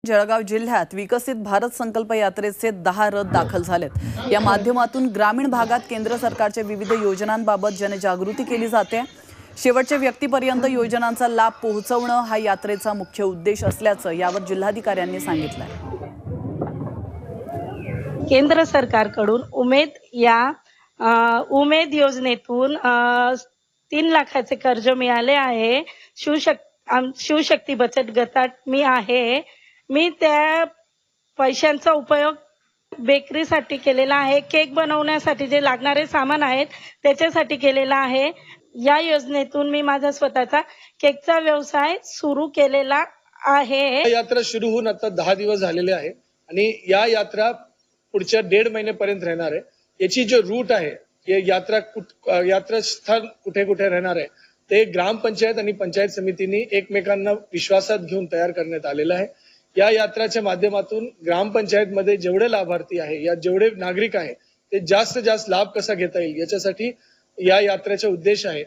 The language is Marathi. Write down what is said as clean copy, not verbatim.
जळगाव जिल्ह्यात विकसित भारत संकल्प यात्रेचे 10 रथ दाखल झालेत। या माध्यमातून ग्रामीण भागात केंद्र सरकारच्या विविध योजनांबाबत जनजागृती केली जाते। शेवटच्या व्यक्तीपर्यंत योजनांचा लाभ पोहोचवणं हा यात्रेचा मुख्य उद्देश असल्याचं यावर जिल्हाधिकाऱ्यांनी सांगितलं। केंद्र सरकारकडून उमेद योजनेतून 3 लाखाचे कर्ज मिळाले आहे। शिवशक्ती बचत गटात मी आहे। मी त्या पैशांचा उपयोग बेकरीसाठी केलेला आहे। केक बनवण्यासाठी जे लागणारे सामान आहेत त्याच्यासाठी केलेला आहे। या योजनेतून मी माझा स्वतःचा केकचा व्यवसाय सुरू केलेला आहे। यात्रा सुरू होऊन आता 10 दिवस झालेले आहे आणि या यात्रा पुढच्या 1.5 महिन्यापर्यंत राहणार आहे। याची जो रूट आहे, हे यात्रास्थान कुठे कुठे राहणार आहे ते ग्रामपंचायत आणि पंचायत समितींनी एकमेकांना विश्वासात घेऊन तयार करण्यात आलेलं आहे। या यात्राच्या माध्यमातून ग्रामपंचायतमध्ये जेवढे लाभार्थी आहे या जेवढे नागरिक आहे ते जास्त लाभ कसा घेता येईल याच्यासाठी या यात्रेचा उद्देश आहे।